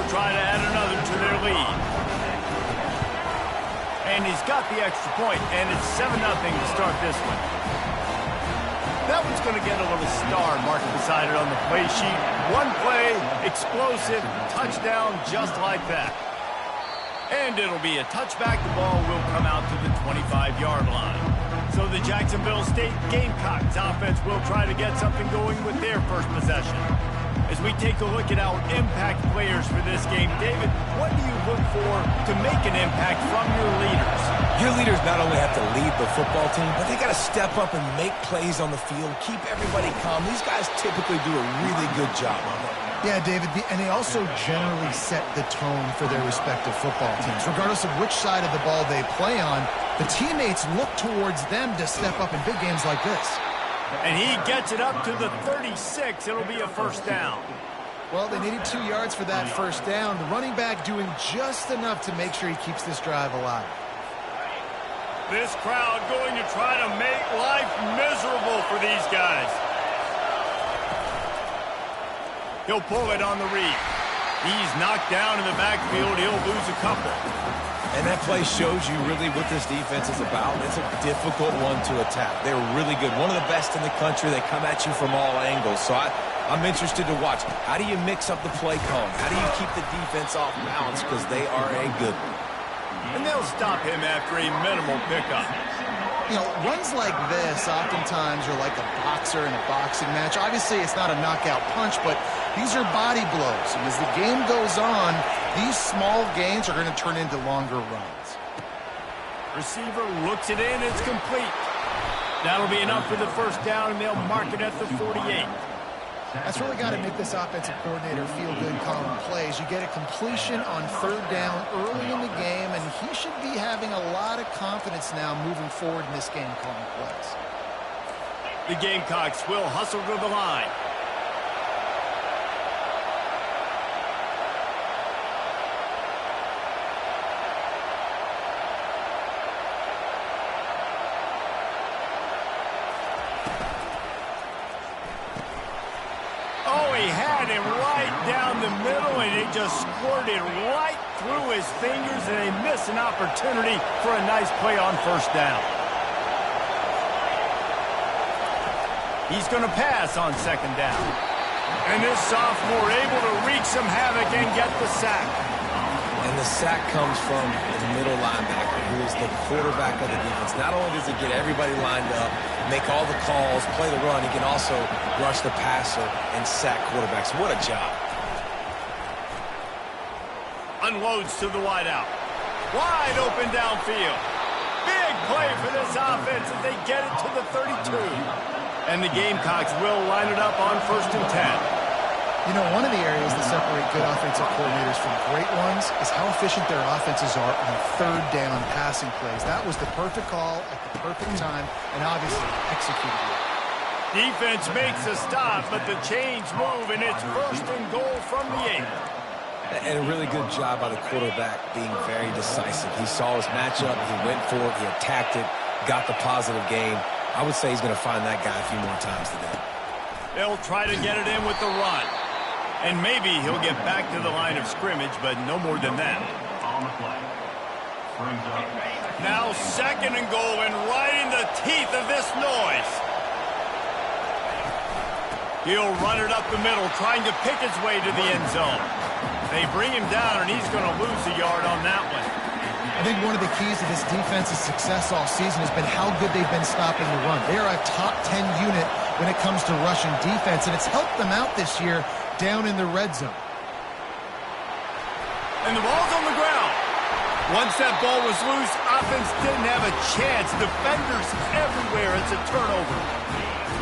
will try to add another to their lead. And he's got the extra point, and it's 7-0 to start this one. That one's going to get a little star marked beside it on the play sheet. One play, explosive, touchdown, just like that. And it'll be a touchback. The ball will come out to the 25-yard line. So the Jacksonville State Gamecocks offense will try to get something going with their first possession. As we take a look at our impact players for this game, David, what do you look for to make an impact from your leaders? Your leaders not only have to lead the football team, but they got to step up and make plays on the field, keep everybody calm. These guys typically do a really good job on it. Yeah, David, and they also generally set the tone for their respective football teams. Regardless of which side of the ball they play on, the teammates look towards them to step up in big games like this. And he gets it up to the 36. It'll be a first down. Well, they needed 2 yards for that first down. The running back doing just enough to make sure he keeps this drive alive. This crowd going to try to make life miserable for these guys. He'll pull it on the read. He's knocked down in the backfield. He'll lose a couple. And that play shows you really what this defense is about. It's a difficult one to attack. They're really good. One of the best in the country. They come at you from all angles. So I'm interested to watch. How do you mix up the play calling? How do you keep the defense off balance? Because they are a good one. And they'll stop him after a minimal pickup. You know, runs like this oftentimes are like a boxer in a boxing match. Obviously, it's not a knockout punch, but these are body blows. And as the game goes on, these small gains are going to turn into longer runs. Receiver looks it in. It's complete. That'll be enough for the first down, and they'll mark it at the 48. That's really got to make this offensive coordinator feel good calling plays. You get a completion on third down early in the game, and he should be having a lot of confidence now moving forward in this game calling plays. The Gamecocks will hustle to the line. Just squirted right through his fingers, and they miss an opportunity for a nice play on first down. He's going to pass on second down. And this sophomore able to wreak some havoc and get the sack. And the sack comes from the middle linebacker, who is the quarterback of the defense. Not only does he get everybody lined up, make all the calls, play the run, he can also rush the passer and sack quarterbacks. What a job. Unloads to the wideout. Wide open downfield. Big play for this offense as they get it to the 32. And the Gamecocks will line it up on 1st and 10. You know, one of the areas that separate good offensive coordinators from great ones is how efficient their offenses are on third down passing plays. That was the perfect call at the perfect time, and obviously executed it. Defense makes a stop, but the chains move, and it's 1st and goal from the 8. And a really good job by the quarterback being very decisive. He saw his matchup, he went for it, he attacked it, got the positive gain. I would say he's going to find that guy a few more times today. They'll try to get it in with the run. And maybe he'll get back to the line of scrimmage, but no more than that. Now 2nd and goal, and right in the teeth of this noise. He'll run it up the middle, trying to pick his way to the end zone. They bring him down, and he's going to lose a yard on that one. I think one of the keys to this defense's success all season has been how good they've been stopping the run. They are a top 10 unit when it comes to rushing defense, and it's helped them out this year down in the red zone. And the ball's on the ground. Once that ball was loose, offense didn't have a chance. Defenders everywhere. It's a turnover.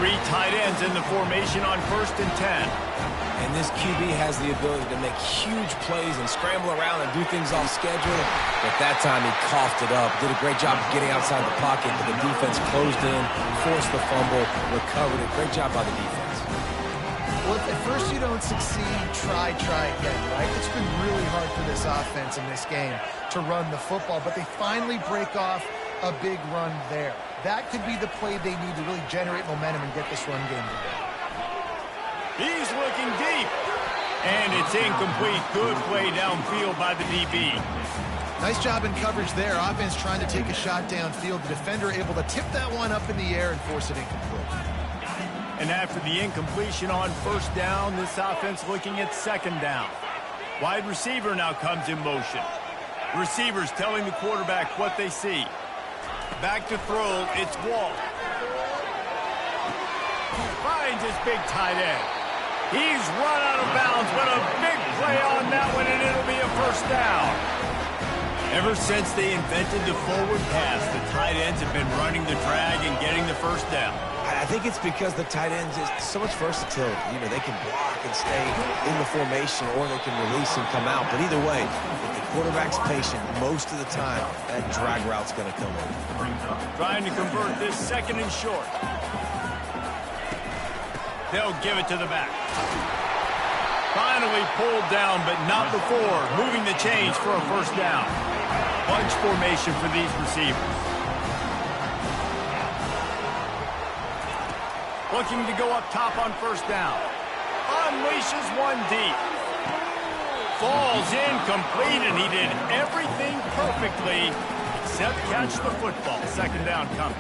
3 tight ends in the formation on 1st and 10. And this QB has the ability to make huge plays and scramble around and do things off schedule. But that time he coughed it up. Did a great job of getting outside the pocket, but the defense closed in, forced the fumble, recovered it. Great job by the defense. Well, if at first you don't succeed, try again, right? It's been really hard for this offense in this game to run the football, but they finally break off a big run there. That could be the play they need to really generate momentum and get this run game going. He's looking deep. And it's incomplete. Good play downfield by the DB. Nice job in coverage there. Offense trying to take a shot downfield. The defender able to tip that one up in the air and force it incomplete. And after the incompletion on first down, this offense looking at second down. Wide receiver now comes in motion. Receivers telling the quarterback what they see. Back to throw, it's Walt. Finds his big tight end. He's run out of bounds, but a big play on that one, and it'll be a first down. Ever since they invented the forward pass, the tight ends have been running the drag and getting the first down. I think it's because the tight ends is so much versatility. You know, they can block and stay in the formation, or they can release and come out. But either way, if the quarterback's patient, most of the time, that drag route's going to come in. Trying to convert this second and short. They'll give it to the back. Finally pulled down, but not before. Moving the chains for a first down. Bunch formation for these receivers. Looking to go up top on first down. Unleashes one deep. Falls incomplete, and he did everything perfectly except catch the football. Second down coming.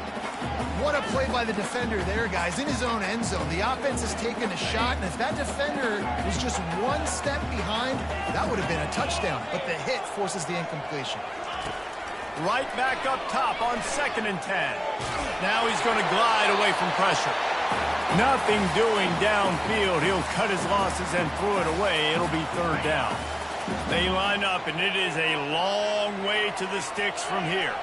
What a play by the defender there, guys, in his own end zone. The offense has taken a shot, and if that defender was just one step behind, that would have been a touchdown. But the hit forces the incompletion. Right back up top on 2nd and 10. Now he's going to glide away from pressure. Nothing doing downfield. He'll cut his losses and throw it away. It'll be third down. They line up, and it is a long way to the sticks from here.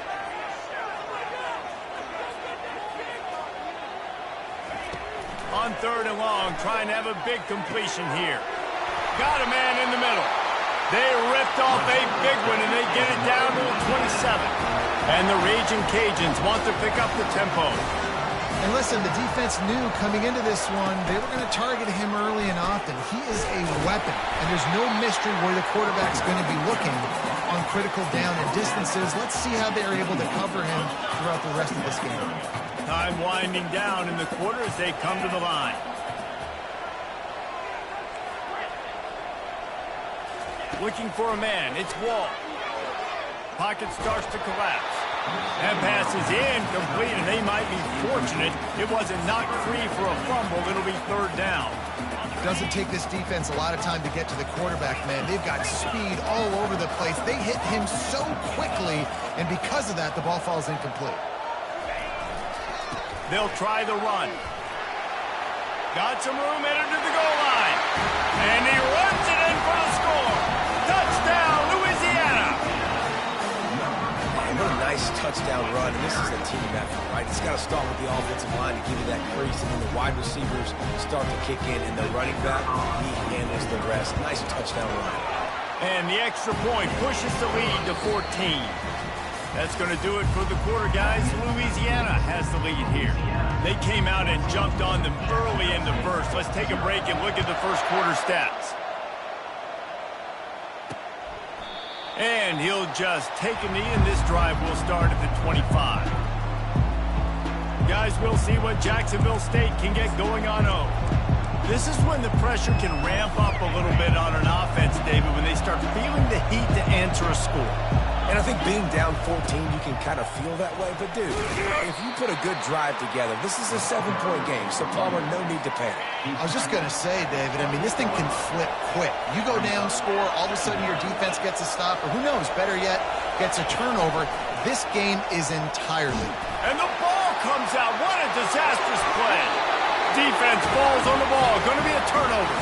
On 3rd and long, trying to have a big completion here. Got a man in the middle. They ripped off a big one, and they get it down to the 27. And the Raging Cajuns want to pick up the tempo. And listen, the defense knew coming into this one, they were going to target him early and often. He is a weapon, and there's no mystery where the quarterback's going to be looking on critical down and distances. Let's see how they're able to cover him throughout the rest of this game. Time winding down in the quarter as they come to the line. Looking for a man. It's Walt. Pocket starts to collapse. That pass is incomplete, and they might be fortunate it wasn't knocked free for a fumble. It'll be third down. Doesn't take this defense a lot of time to get to the quarterback, man. They've got speed all over the place. They hit him so quickly, and because of that, the ball falls incomplete. They'll try the run. Got some room headed to the goal line. And he runs it in for the score. Touchdown, Louisiana. Man, what a nice touchdown run. And this is a team effort, right? It's got to start with the offensive line to give you that crease. And then the wide receivers start to kick in. And the running back, he handles the rest. Nice touchdown run. And the extra point pushes the lead to 14. That's going to do it for the quarter, guys. Louisiana has the lead here. They came out and jumped on them early in the first. Let's take a break and look at the first quarter stats. And he'll just take a knee, and this drive will start at the 25. Guys, we'll see what Jacksonville State can get going on 0. This is when the pressure can ramp up a little bit on an offense, David, when they start feeling the heat to answer a score. And I think being down 14, you can kind of feel that way. But, dude, if you put a good drive together, this is a 7-point game. So, Palmer, no need to panic. I was just going to say, David, I mean, this thing can flip quick. You go down, score, all of a sudden your defense gets a stop, or who knows, better yet, gets a turnover. This game is entirely. And the ball comes out. What a disastrous play. Defense falls on the ball. Going to be a turnover.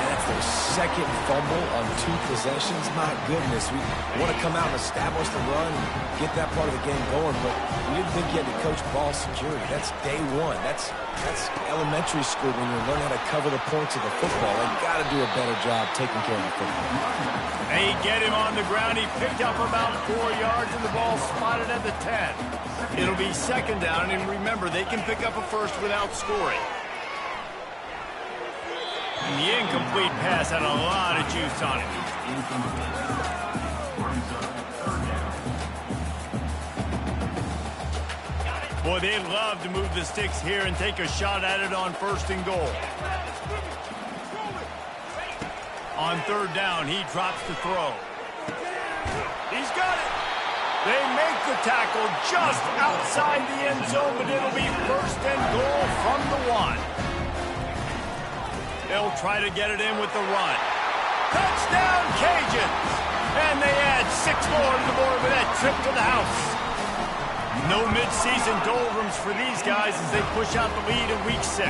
That's their second fumble on 2 possessions. My goodness, we want to come out and establish the run and get that part of the game going, but we didn't think you had to coach ball security. That's day one. That's elementary school when you learn how to cover the points of the football. They've got to do a better job taking care of the football. They get him on the ground. He picked up about 4 yards, and the ball spotted at the 10. It'll be second down, and remember, they can pick up a first without scoring. And the incomplete pass had a lot of juice on it. Boy, they'd love to move the sticks here and take a shot at it on 1st and goal. On third down, he drops to throw. He's got it. They make the tackle just outside the end zone, but it'll be first and goal from the 1. They'll try to get it in with the run. Touchdown, Cajuns! And they add 6 more to the board with that trip to the house. No midseason doldrums for these guys as they push out the lead in Week 6.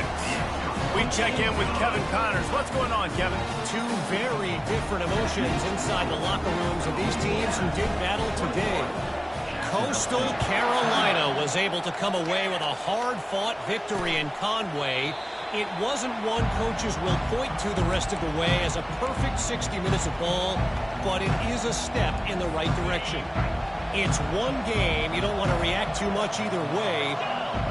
We check in with Kevin Connors. What's going on, Kevin? Two very different emotions inside the locker rooms of these teams who did battle today. Coastal Carolina was able to come away with a hard-fought victory in Conway. It wasn't one coaches will point to the rest of the way as a perfect 60 minutes of ball, but it is a step in the right direction. It's one game. You don't want to react too much either way,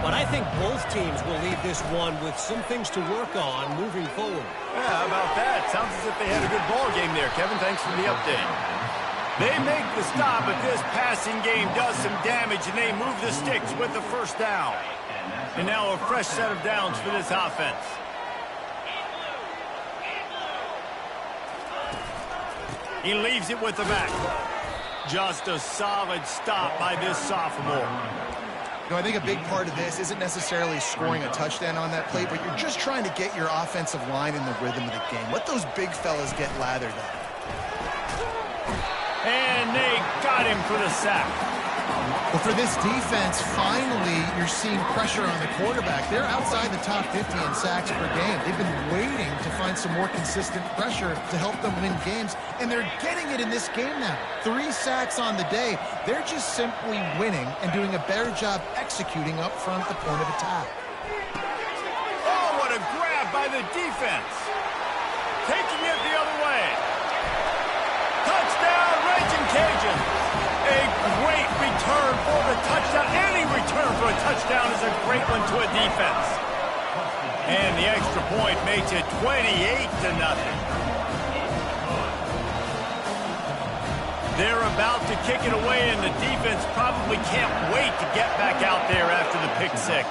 but I think both teams will leave this one with some things to work on moving forward. Yeah, how about that? Sounds as if they had a good ball game there, Kevin. Thanks for the update. They make the stop, but this passing game does some damage, and they move the sticks with the first down. And now a fresh set of downs for this offense. He leaves it with the back. Just a solid stop by this sophomore. You know, I think a big part of this isn't necessarily scoring a touchdown on that play, but you're just trying to get your offensive line in the rhythm of the game. Let those big fellas get lathered up. And they got him for the sack. Well, for this defense, finally, you're seeing pressure on the quarterback. They're outside the top 50 in sacks per game. They've been waiting to find some more consistent pressure to help them win games, and they're getting it in this game now. 3 sacks on the day. They're just simply winning and doing a better job executing up front at the point of attack. Oh, what a grab by the defense. Taking it the other way. Touchdown, Raging Cajuns. A great return for the touchdown. Any return for a touchdown is a great one to a defense. And the extra point makes it 28-0. They're about to kick it away, and the defense probably can't wait to get back out there after the pick 6.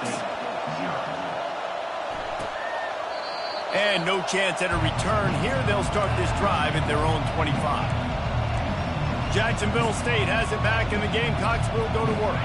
And no chance at a return here. They'll start this drive at their own 25. Jacksonville State has it back, and the Gamecocks will go to work.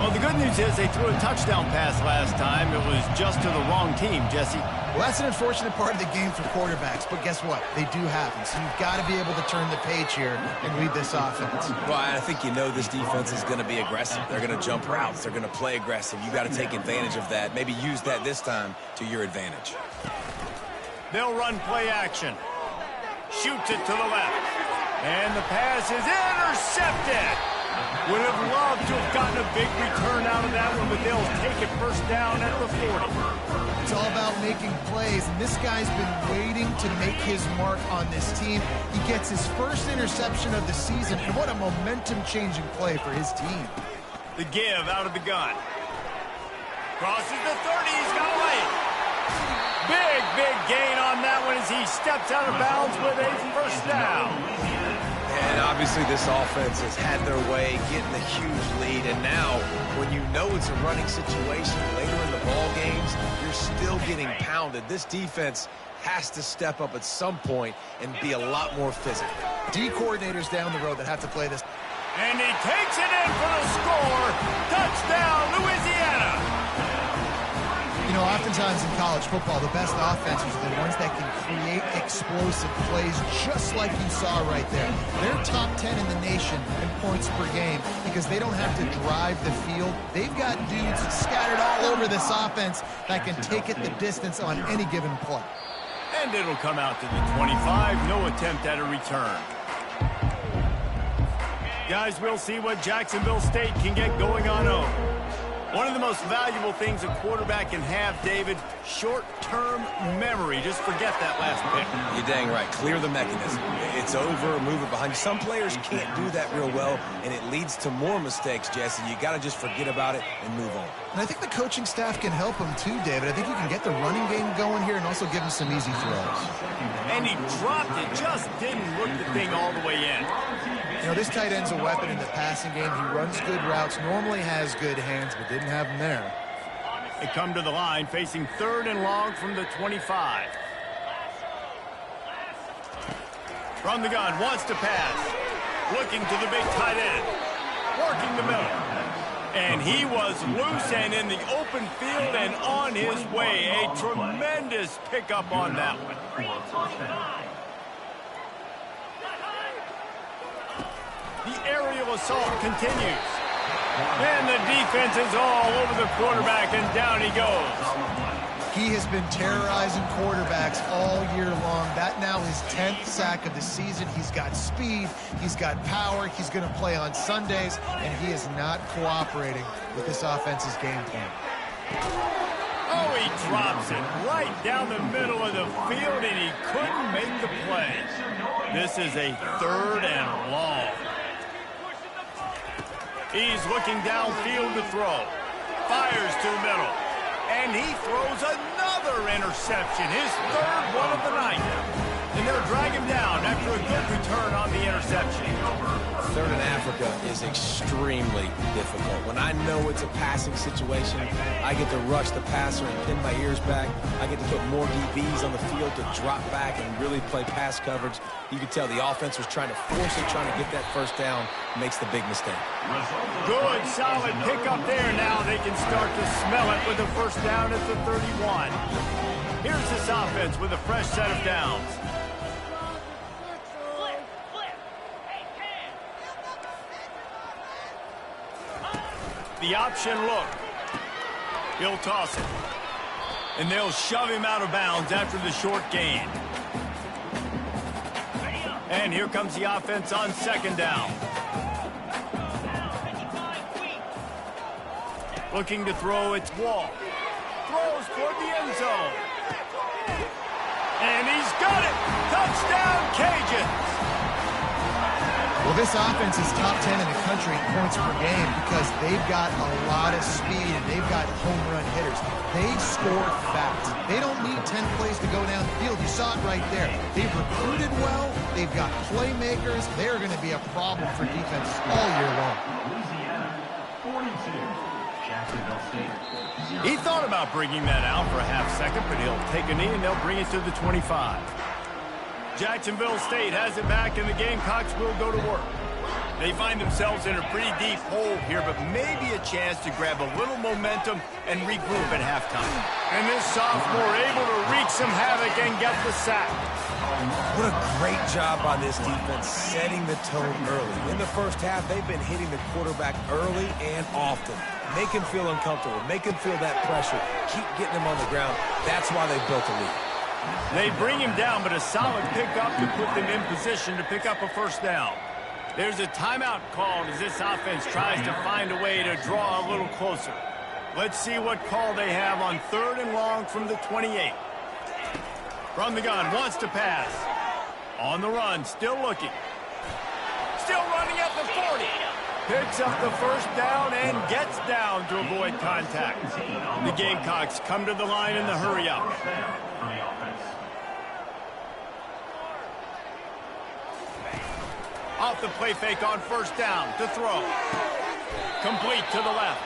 Well, the good news is they threw a touchdown pass last time. It was just to the wrong team, Jesse. Well, that's an unfortunate part of the game for quarterbacks, but guess what? They do happen, so you've got to be able to turn the page here and lead this offense. Well, I think you know this defense is going to be aggressive. They're going to jump routes. They're going to play aggressive. You got to take advantage of that. Maybe use that this time to your advantage. They'll run play action. Shoots it to the left. And the pass is intercepted. Would have loved to have gotten a big return out of that one, but they'll take it first down at the 40. It's all about making plays, and this guy's been waiting to make his mark on this team. He gets his first interception of the season, and what a momentum-changing play for his team. The give out of the gun. Crosses the 30. He's got away. Big gain on that one as he steps out of bounds with a first down. And obviously this offense has had their way, getting a huge lead. And now, when you know it's a running situation later in the ball games, you're still getting pounded. This defense has to step up at some point and be a lot more physical. D coordinators down the road that have to play this. And he takes it in for the score. Touchdown, Louisiana. You know, oftentimes in college football, the best offenses are the ones that can create explosive plays, just like you saw right there. They're top 10 in the nation in points per game because they don't have to drive the field. They've got dudes scattered all over this offense that can take it the distance on any given play. And it'll come out to the 25. No attempt at a return. Guys, we'll see what Jacksonville State can get going on over. One of the most valuable things a quarterback can have, David, short-term memory. Just forget that last pick. You're dang right. Clear the mechanism. It's over, move it behind you. Some players can't do that real well, and it leads to more mistakes, Jesse. You got to just forget about it and move on. And I think the coaching staff can help him too, David. I think you can get the running game going here and also give him some easy throws. And he dropped it, just didn't look the thing all the way in. You know, this tight end's a weapon in the passing game. He runs good routes, normally has good hands, but didn't have them there. They come to the line, facing 3rd and long from the 25. From the gun, wants to pass. Looking to the big tight end. Working the middle. And he was loose and in the open field and on his way. A tremendous pickup on that one. The aerial assault continues. And the defense is all over the quarterback, and down he goes. He has been terrorizing quarterbacks all year long. That now his 10th sack of the season. He's got speed. He's got power. He's going to play on Sundays, and he is not cooperating with this offense's game plan. Oh, he drops it right down the middle of the field, and he couldn't make the play. This is a 3rd and long. He's looking downfield to throw. Fires to the middle. And he throws another interception, his 3rd one of the night. And they'll drag him down after a good return on the interception. 3rd in Africa is extremely difficult. When I know it's a passing situation, I get to rush the passer and pin my ears back. I get to put more DBs on the field to drop back and really play pass coverage. You can tell the offense was trying to force it, trying to get that 1st down, makes the big mistake. Good, solid pickup there. Now they can start to smell it with a 1st down at the 31. Here's this offense with a fresh set of downs. The option look. He'll toss it. And they'll shove him out of bounds after the short gain. And here comes the offense on 2nd down. Looking to throw, it's Wall. Throws toward the end zone. And he's got it! Touchdown, Cajuns! Well, this offense is top 10 in the country in points per game because they've got a lot of speed and they've got home run hitters. They score fast. They don't need 10 plays to go down the field. You saw it right there. They've recruited well. They've got playmakers. They're going to be a problem for defenses all year long. He thought about bringing that out for a half second, but he'll take a knee and they'll bring it to the 25. Jacksonville State has it back, and the Gamecocks will go to work. They find themselves in a pretty deep hole here, but maybe a chance to grab a little momentum and regroup at halftime. And this sophomore able to wreak some havoc and get the sack. What a great job on this defense setting the tone early. In the 1st half, they've been hitting the quarterback early and often. Make him feel uncomfortable. Make him feel that pressure. Keep getting him on the ground. That's why they built a lead. They bring him down, but a solid pickup to put them in position to pick up a 1st down. There's a timeout called as this offense tries to find a way to draw a little closer. Let's see what call they have on 3rd and long from the 28. From the gun, wants to pass. On the run, still looking. Still running at the 40. Picks up the 1st down and gets down to avoid contact. The Gamecocks come to the line in the hurry-up. Off the play fake on 1st down to throw. Complete to the left.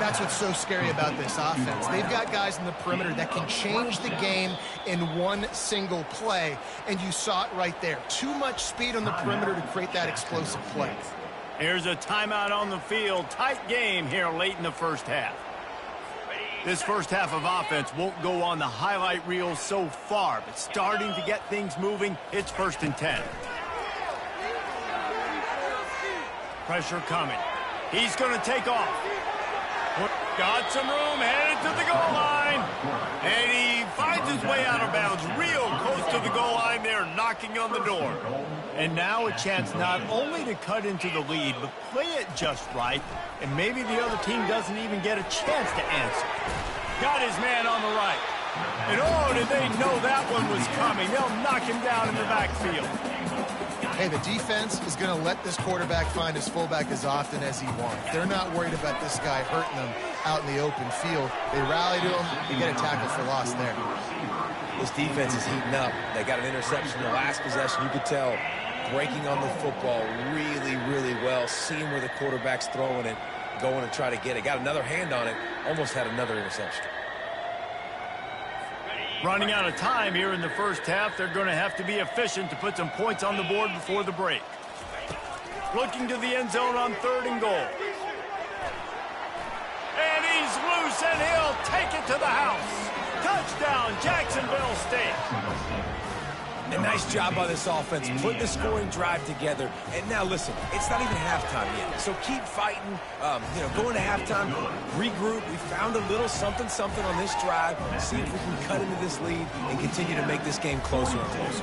That's what's so scary about this offense. They've got guys in the perimeter that can change the game in one single play, and you saw it right there. Too much speed on the perimeter to create that explosive play. Here's a timeout on the field. Tight game here late in the 1st half. This 1st half of offense won't go on the highlight reel so far, but starting to get things moving, it's 1st and 10. Pressure coming. He's going to take off. Got some room, headed to the goal line. And he finds his way out of bounds real close to the goal line there, knocking on the door. And now a chance not only to cut into the lead, but play it just right. And maybe the other team doesn't even get a chance to answer. Got his man on the right. And oh, did they know that one was coming. They'll knock him down in the backfield. Hey, the defense is going to let this quarterback find his fullback as often as he wants. They're not worried about this guy hurting them out in the open field. They rally to him. They get a tackle for loss there. This defense is heating up. They got an interception in the last possession. You could tell breaking on the football really, really well, seeing where the quarterback's throwing it, going to try to get it. Got another hand on it, almost had another interception. Running out of time here in the first half, they're going to have to be efficient to put some points on the board before the break. Looking to the end zone on 3rd and goal. And he's loose, and he'll take it to the house. Touchdown, Jacksonville State. A nice job by this offense, putting the scoring drive together. And now, listen, it's not even halftime yet. So keep fighting, going to halftime, regroup. We found a little something on this drive. See if we can cut into this lead and continue to make this game closer and closer.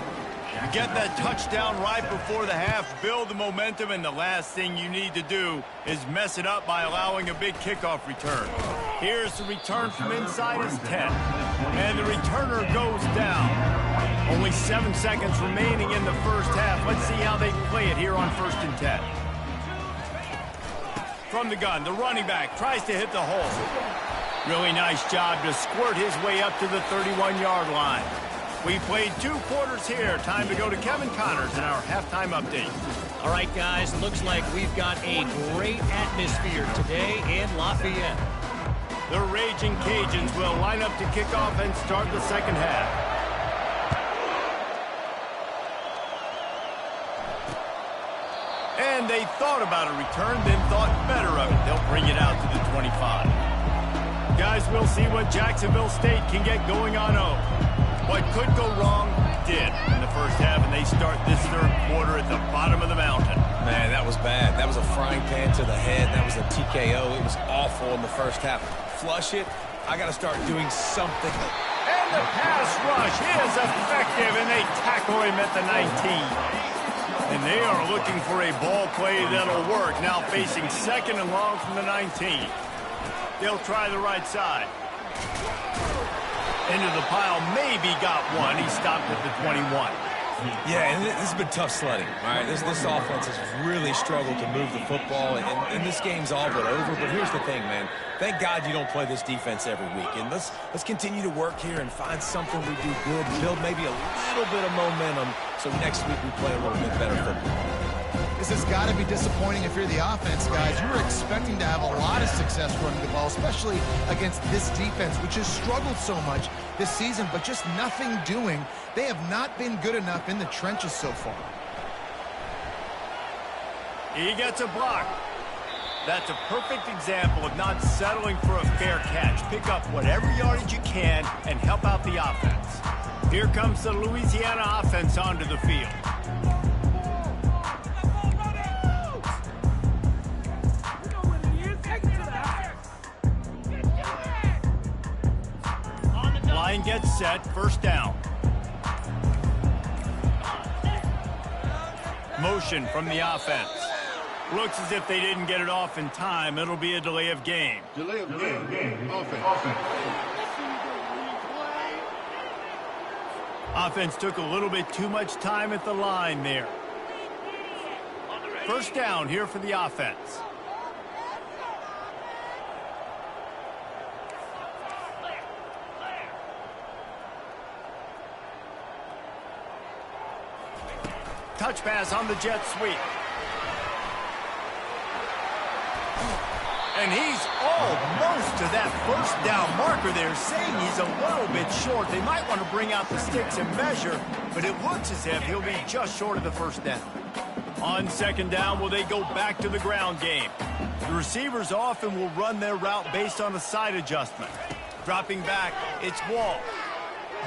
You get that touchdown right before the half, build the momentum, and the last thing you need to do is mess it up by allowing a big kickoff return. Here's the return from inside his 10. And the returner goes down. Only 7 seconds remaining in the first half. Let's see how they play it here on 1st and 10. From the gun, the running back tries to hit the hole. Really nice job to squirt his way up to the 31-yard line. We played 2 quarters here. Time to go to Kevin Connors in our halftime update. All right, guys, looks like we've got a great atmosphere today in Lafayette. The Raging Cajuns will line up to kick off and start the second half. And they thought about a return, then thought better of it. They'll bring it out to the 25. Guys, we'll see what Jacksonville State can get going on O. What could go wrong did in the first half, and they start this 3rd quarter at the bottom of the mountain. Man, that was bad. That was a frying pan to the head. That was a TKO. It was awful in the first half. Flush it. I got to start doing something. And the pass rush is effective, and they tackle him at the 19. And they are looking for a ball play that'll work. Now facing 2nd and long from the 19. They'll try the right side. Into the pile, maybe got one. He stopped at the 21. Yeah, and this has been tough sledding. All right, this offense has really struggled to move the football, and this game's all but over. But here's the thing, man. Thank God you don't play this defense every week. And let's continue to work here and find something we do good, build maybe a little bit of momentum so next week we play a little bit better football. This has got to be disappointing if you're the offense, guys. You were expecting to have a lot of success running the ball, especially against this defense, which has struggled so much this season, but just nothing doing. They have not been good enough in the trenches so far. He gets a block. That's a perfect example of not settling for a fair catch. Pick up whatever yardage you can and help out the offense. Here comes the Louisiana offense onto the field. Line gets set, 1st down. Motion from the offense. Looks as if they didn't get it off in time. It'll be a delay of game. Delay of game. Offense. Offense took a little bit too much time at the line there. 1st down here for the offense. Touch pass on the jet sweep. And he's almost to that 1st down marker there, saying he's a little bit short. They might want to bring out the sticks and measure, but it looks as if he'll be just short of the 1st down. On 2nd down, will they go back to the ground game? The receivers often will run their route based on a side adjustment. Dropping back, it's Wall.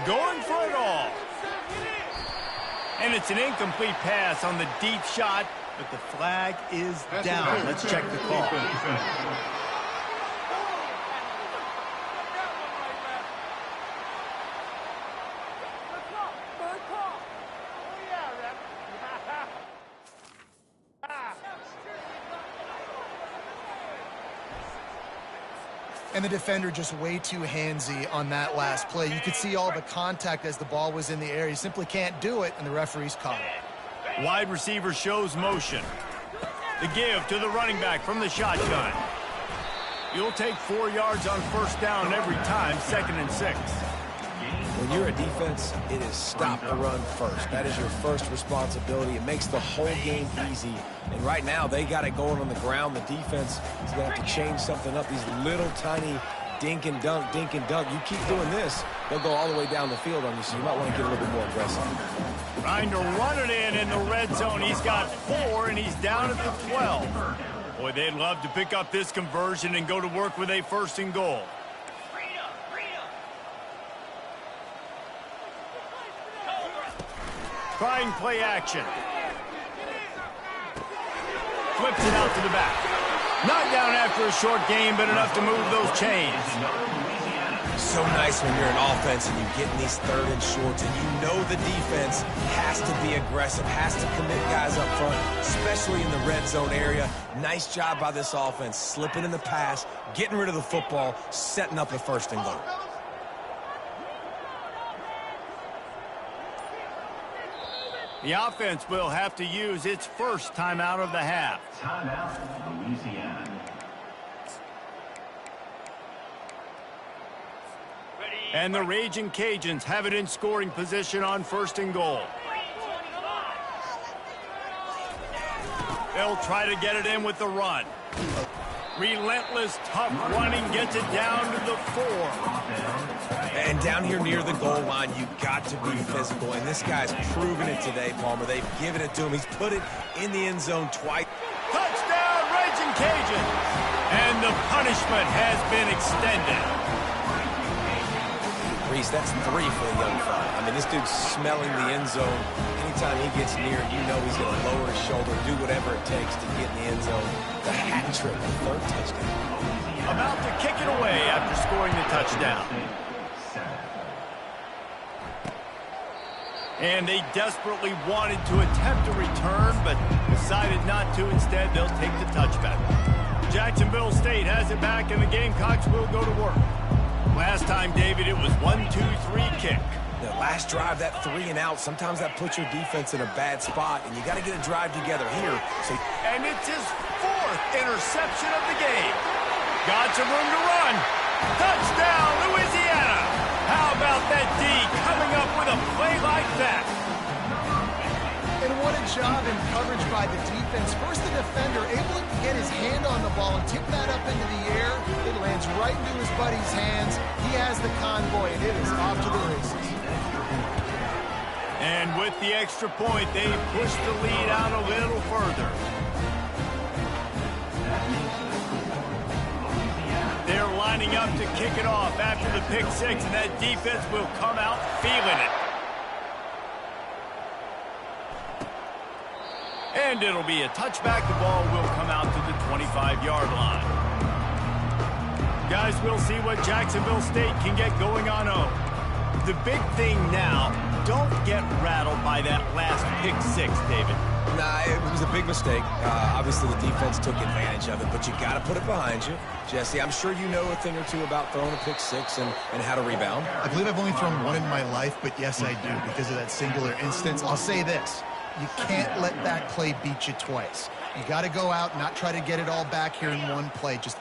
Going for it all. And it's an incomplete pass on the deep shot, but the flag is down. Let's check the call. And the defender just way too handsy on that last play. You could see all the contact as the ball was in the air. He simply can't do it, and the referee's caught it. Wide receiver shows motion. The give to the running back from the shotgun. You'll take 4 yards on 1st down every time, 2nd and 6. When you're a defense, it is stop the run first. That is your first responsibility. It makes the whole game easy. And right now, they got it going on the ground. The defense is going to have to change something up. These little tiny dink and dunk. You keep doing this, they'll go all the way down the field on you, so you might want to get a little bit more aggressive. Trying to run it in the red zone. He's got 4, and he's down at the 12. Boy, they'd love to pick up this conversion and go to work with a 1st and goal. Trying play action. Flips it out to the back. Not down after a short game, but enough to move those chains. So nice when you're an offense and you get in these 3rd and shorts and you know the defense has to be aggressive, has to commit guys up front, especially in the red zone area. Nice job by this offense, slipping in the pass, getting rid of the football, setting up a 1st and goal. The offense will have to use its 1st timeout of the half. Timeout, Louisiana. And the Raging Cajuns have it in scoring position on 1st and goal. They'll try to get it in with the run. Relentless, tough running gets it down to the 4. And down here near the goal line, you've got to be physical. And this guy's proven it today, Palmer. They've given it to him. He's put it in the end zone twice. Touchdown, Raging Cajuns! And the punishment has been extended. Reese, that's 3 for the young fella. I mean, this dude's smelling the end zone. Anytime he gets near, you know he's going to lower his shoulder, do whatever it takes to get in the end zone. The hat trick, the 3rd touchdown. About to kick it away after scoring the touchdown. And they desperately wanted to attempt a return, but decided not to. Instead, they'll take the touchback. Jacksonville State has it back, and the Gamecocks will go to work. Last time, David, it was 1-2-3 kick. The last drive, that 3 and out, sometimes that puts your defense in a bad spot, and you got to get a drive together here. And it's his 4th interception of the game. Got some room to run. Touchdown, Louisiana! How about that D coming up with a play like that? And what a job in coverage by the defense. First, the defender able to get his hand on the ball and tip that up into the air. It lands right into his buddy's hands. He has the convoy, and it is off to the races. And with the extra point, they push the lead out a little further. They're lining up to kick it off after the pick 6, and that defense will come out feeling it. And it'll be a touchback. The ball will come out to the 25-yard line. Guys, we'll see what Jacksonville State can get going on home. The big thing now, don't get rattled by that last pick 6, David. Nah, it was a big mistake. Obviously, the defense took advantage of it, but you got to put it behind you. Jesse, I'm sure you know a thing or two about throwing a pick 6 and how to rebound. I believe I've only thrown 1 in my life, but yes, I do, because of that singular instance. I'll say this. You can't let that play beat you twice. You got to go out, not try to get it all back here in one play. Just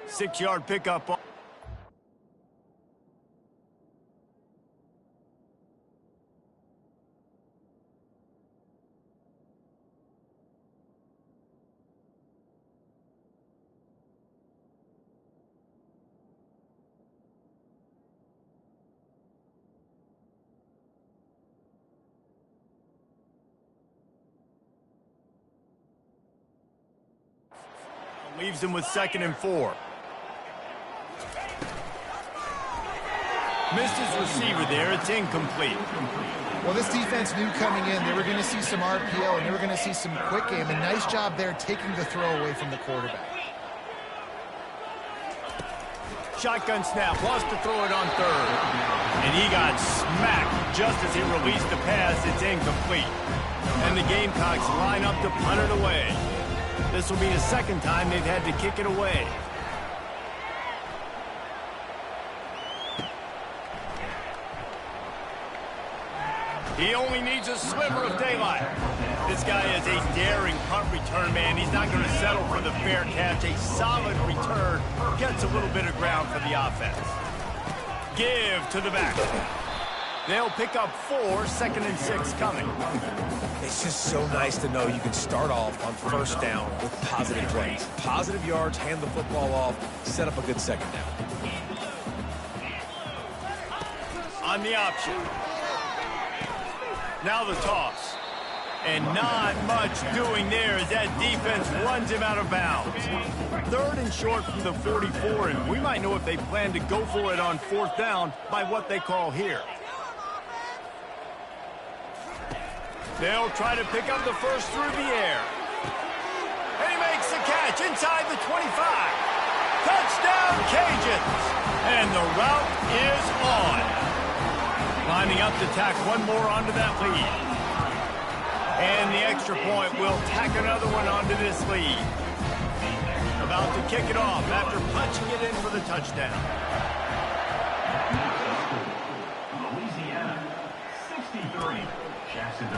6-yard pickup. Leaves him with 2nd and 4. Missed his receiver there. It's incomplete. Well, this defense knew coming in they were going to see some RPO and they were going to see some quick game. And nice job there taking the throw away from the quarterback. Shotgun snap. Wants to throw it on 3rd. And he got smacked just as he released the pass. It's incomplete. And the Gamecocks line up to punt it away. This will be the 2nd time they've had to kick it away. He only needs a sliver of daylight. This guy is a daring punt return man. He's not going to settle for the fair catch. A solid return gets a little bit of ground for the offense. Give to the back. They'll pick up 4, 2nd and 6 coming. It's just so nice to know you can start off on 1st down with positive plays. Positive yards, hand the football off, set up a good 2nd down. On the option. Now the toss. And not much doing there as that defense runs him out of bounds. 3rd and short from the 44, and we might know if they plan to go for it on 4th down by what they call here. They'll try to pick up the first through the air. And he makes the catch inside the 25. Touchdown, Cajuns! And the route is on. Lining up to tack one more onto that lead. And the extra point will tack another one onto this lead. About to kick it off after punching it in for the touchdown. Louisiana, 63.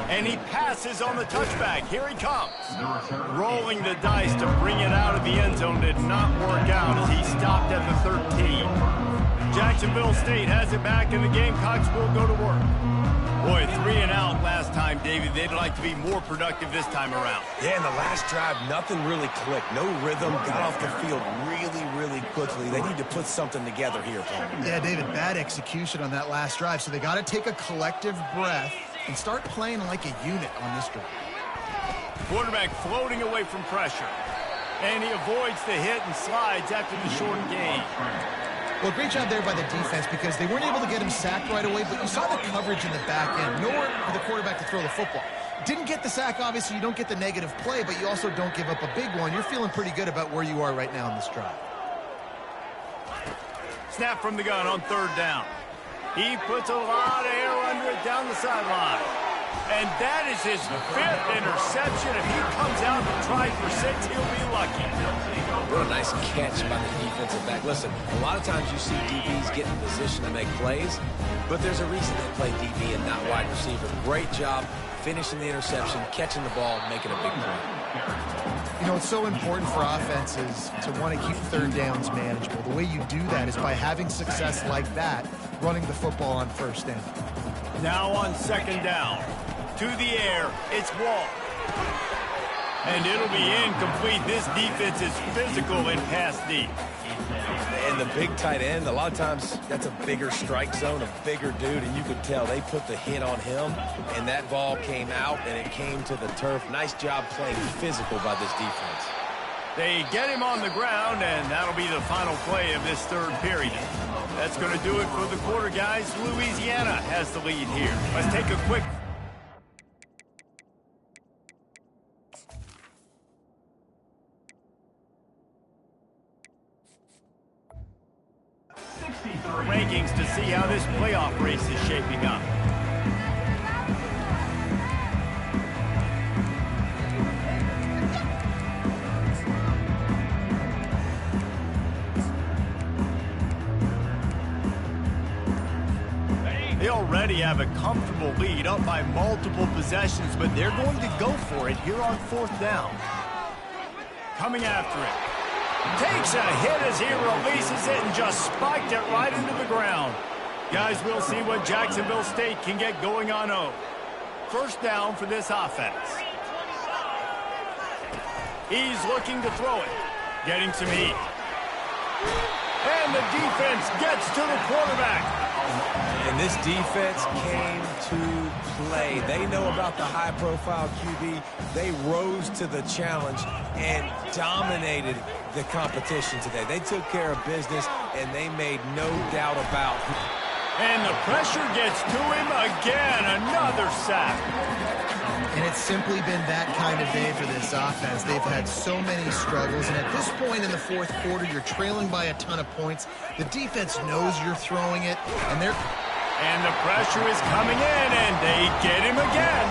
And he passes on the touchback. Here he comes. Rolling the dice to bring it out of the end zone did not work out as he stopped at the 13. Jacksonville State has it back, and the Gamecocks will go to work. Boy, 3 and out last time, David. They'd like to be more productive this time around. Yeah, in the last drive, nothing really clicked. No rhythm, got off the field really quickly. They need to put something together here, Paul. Yeah, David, bad execution on that last drive, so they got to take a collective breath and start playing like a unit on this drive. Quarterback floating away from pressure. And he avoids the hit and slides after the short gain. Well, great job there by the defense because they weren't able to get him sacked right away, but you saw the coverage in the back end. Nowhere for the quarterback to throw the football. Didn't get the sack, obviously. You don't get the negative play, but you also don't give up a big one. You're feeling pretty good about where you are right now in this drive. Snap from the gun on 3rd down. He puts a lot of air under it down the sideline. And that is his 5th interception. If he comes out and tries for 6, he'll be lucky. What a nice catch by the defensive back. Listen, a lot of times you see DBs get in position to make plays, but there's a reason they play DB and not wide receiver. Great job finishing the interception, catching the ball, and making a big play. You know, it's so important for offenses to want to keep 3rd downs manageable. The way you do that is by having success like that, running the football on 1st down. Now on 2nd down. To the air, it's Wall. And it'll be incomplete. This defense is physical and pass deep. And the big tight end, a lot of times that's a bigger strike zone, a bigger dude, and you could tell they put the hit on him, and that ball came out, and it came to the turf. Nice job playing physical by this defense. They get him on the ground, and that'll be the final play of this 3rd period. That's going to do it for the quarter, guys. Louisiana has the lead here. Let's take a quick... rankings to see how this playoff race is shaping up. They already have a comfortable lead up by multiple possessions, but they're going to go for it here on 4th down. Coming after it. Takes a hit as he releases it and just spiked it right into the ground. Guys, we'll see what Jacksonville State can get going on O. First down for this offense. He's looking to throw it. Getting some heat. And the defense gets to the quarterback. And this defense came to play. They know about the high-profile QB. They rose to the challenge and dominated the competition today. They took care of business, and they made no doubt about it. And the pressure gets to him again. Another sack. And it's simply been that kind of day for this offense. They've had so many struggles, and at this point in the fourth quarter, you're trailing by a ton of points. The defense knows you're throwing it, and they're... And the pressure is coming in, and they get him again.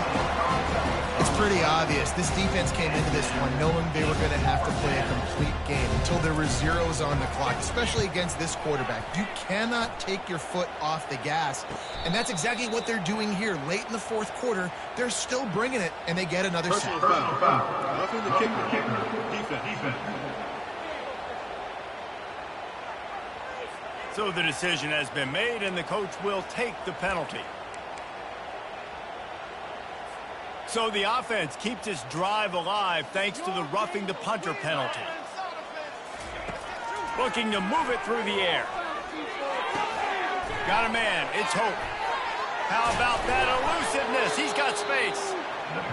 It's pretty obvious. This defense came into this one knowing they were going to have to play a complete game until there were zeros on the clock, especially against this quarterback. You cannot take your foot off the gas, and that's exactly what they're doing here. Late in the fourth quarter, they're still bringing it, and they get another sack. Roughing the kicker. Defense. So the decision has been made, and the coach will take the penalty. So the offense keeps its drive alive thanks to the roughing the punter penalty. Looking to move it through the air. Got a man. It's Hope. How about that elusiveness? He's got space.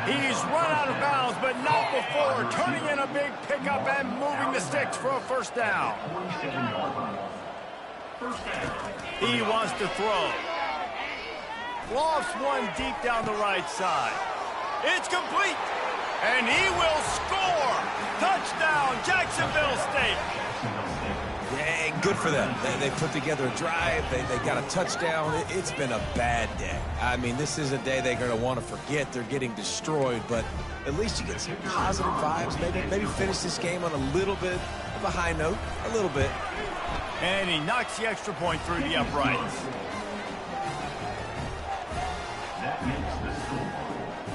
He's run out of bounds, but not before turning in a big pickup and moving the sticks for a first down. He wants to throw. Lofts one deep down the right side. It's complete. And he will score. Touchdown, Jacksonville State. Yeah, good for them. They put together a drive. They got a touchdown. It's been a bad day. I mean, this is a day they're going to want to forget. They're getting destroyed, but at least you get some positive vibes. Maybe finish this game on a little bit of a high note. A little bit. And he knocks the extra point through the uprights. That makes the score.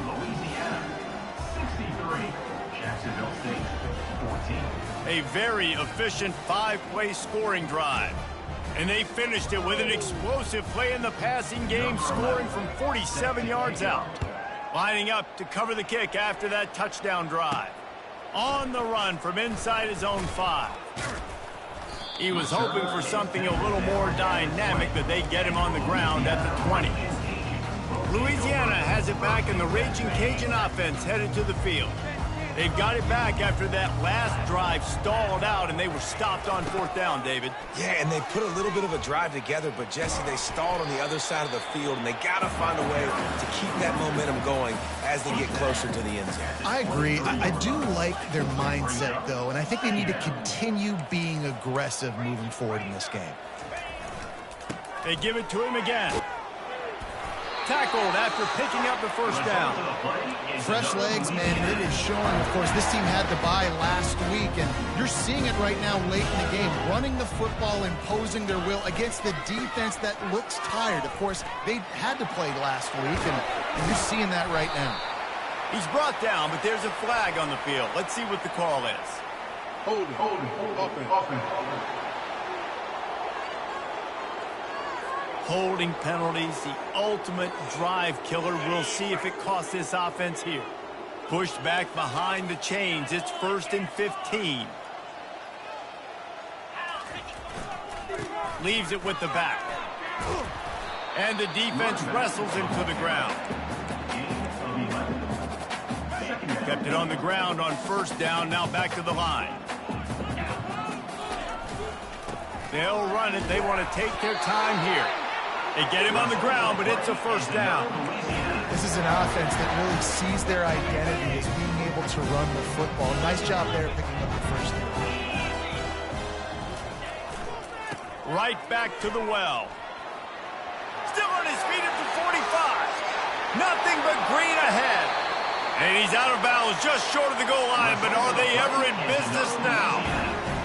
Louisiana, 63. Jacksonville State, 14. A very efficient five-play scoring drive. And they finished it with an explosive play in the passing game, scoring from 47 yards out. Lining up to cover the kick after that touchdown drive. On the run from inside his own 5. He was hoping for something a little more dynamic, but they get him on the ground at the 20. Louisiana has it back, and the Raging Cajun offense headed to the field. They've got it back after that last drive stalled out, and they were stopped on fourth down, David. Yeah, and they put a little bit of a drive together, but, Jesse, they stalled on the other side of the field, and they got to find a way to keep that momentum going as they get closer to the end zone. I agree. I do like their mindset, though, and I think they need to continue being aggressive moving forward in this game. They give it to him again. Tackled after picking up the first down. Fresh legs, man, and it is showing. Of course, this team had to bye last week, and you're seeing it right now late in the game. Running the football, imposing their will against the defense that looks tired. Of course, they had to play last week, and you're seeing that right now. He's brought down, but there's a flag on the field. Let's see what the call is. Hold it. Holding penalties, the ultimate drive killer. We'll see if it costs this offense here. Pushed back behind the chains. It's 1st and 15. Leaves it with the back. And the defense wrestles him to the ground. Kept it on the ground on first down. Now back to the line. They'll run it. They want to take their time here. They get him on the ground, but it's a first down. This is an offense that really sees their identity as being able to run the football. Nice job there picking up the first down. Right back to the well. Still on his feet at the 45. Nothing but green ahead. And he's out of bounds just short of the goal line, but are they ever in business now?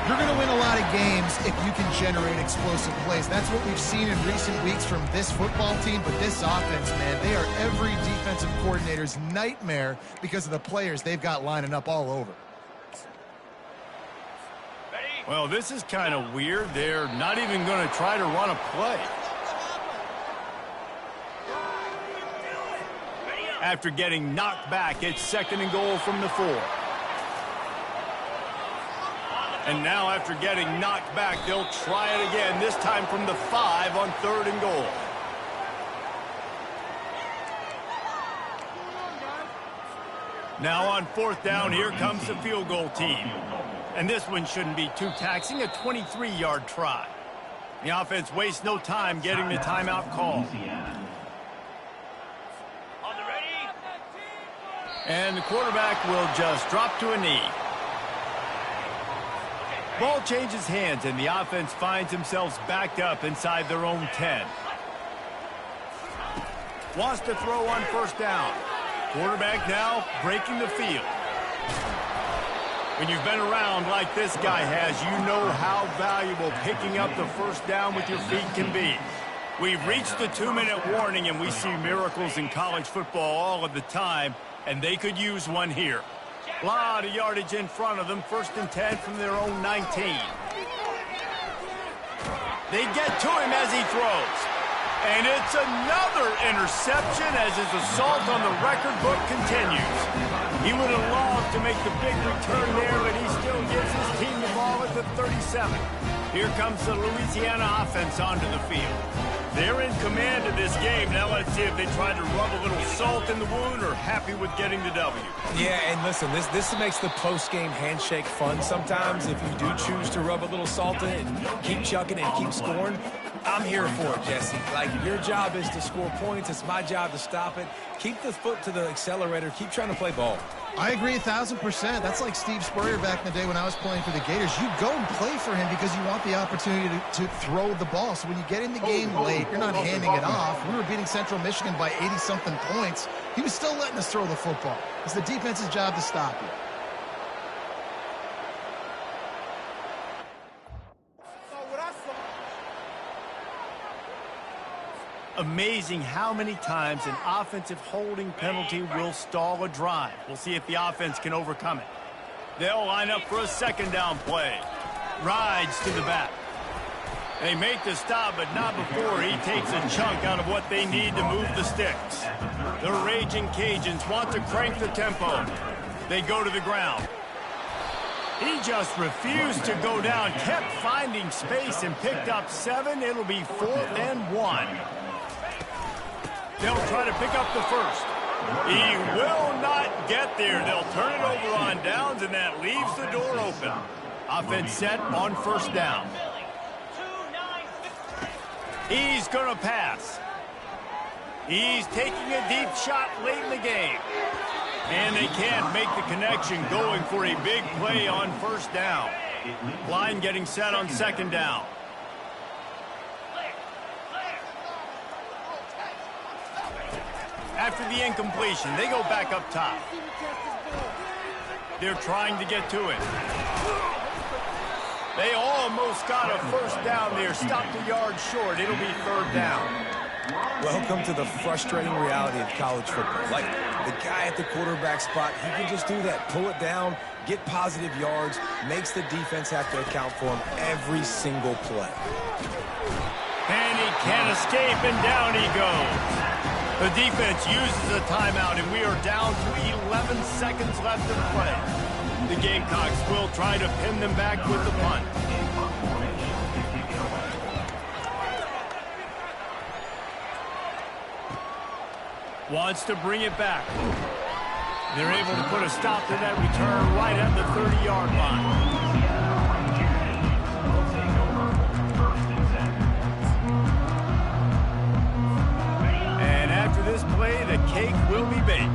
You're going to win a lot of games if you can generate explosive plays. That's what we've seen in recent weeks from this football team, but this offense, man, they are every defensive coordinator's nightmare because of the players they've got lining up all over. Well, this is kind of weird. They're not even going to try to run a play. After getting knocked back, it's 2nd and goal from the 4. And now after getting knocked back, they'll try it again, this time from the 5 on 3rd and goal. Now on 4th down, here comes the field goal team. And this one shouldn't be too taxing, a 23-yard try. The offense wastes no time getting the timeout call. And the quarterback will just drop to a knee. Ball changes hands, and the offense finds themselves backed up inside their own 10. Wants to throw on 1st down. Quarterback now breaking the field. When you've been around like this guy has, you know how valuable picking up the 1st down with your feet can be. We've reached the 2-minute warning, and we see miracles in college football all of the time, and they could use one here. A lot of yardage in front of them, 1st and 10 from their own 19. They get to him as he throws. And it's another interception as his assault on the record book continues. He would have loved to make the big return there, but he still gives his team the ball at the 37. Here comes the Louisiana offense onto the field. They're in command of this game. Now let's see if they try to rub a little salt in the wound or happy with getting the W. Yeah, and listen, this makes the post-game handshake fun sometimes. If you do choose to rub a little salt in it and keep chucking and keep scoring, I'm here for it, Jesse. Like, your job is to score points. It's my job to stop it. Keep the foot to the accelerator. Keep trying to play ball. I agree 1,000%. That's like Steve Spurrier back in the day when I was playing for the Gators. You go and play for him because you want the opportunity to throw the ball. So when you get in the game late, you're not handing it off. We were beating Central Michigan by 80-something points. He was still letting us throw the football. It's the defense's job to stop you. Amazing how many times an offensive holding penalty will stall a drive. We'll see if the offense can overcome it. They'll line up for a 2nd down play. Rides to the back. They make the stop, but not before he takes a chunk out of what they need to move the sticks. The raging Cajuns want to crank the tempo. They go to the ground. He just refused to go down, kept finding space and picked up 7. It'll be 4th and 1. They'll try to pick up the 1st. He will not get there. They'll turn it over on downs, and that leaves the door open. Offense set on 1st down. He's going to pass. He's taking a deep shot late in the game. And they can't make the connection, going for a big play on 1st down. Line getting set on 2nd down. After the incompletion, they go back up top. They're trying to get to it. They almost got a 1st down there, stopped a yard short. It'll be 3rd down. Welcome to the frustrating reality of college football. Like, the guy at the quarterback spot, he can just do that. Pull it down, get positive yards, makes the defense have to account for him every single play. And he can't escape, and down he goes. The defense uses a timeout, and we are down to 11 seconds left in play. The Gamecocks will try to pin them back with the punt. Wants to bring it back. They're able to put a stop to that return right at the 30-yard line. This play, the cake will be baked.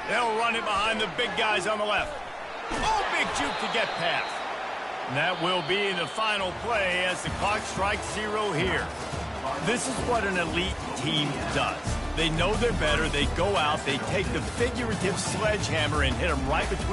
They'll run it behind the big guys on the left. Oh, big juke to get past. And that will be the final play as the clock strikes 0 here. This is what an elite team does. They know they're better. They go out, they take the figurative sledgehammer and hit them right between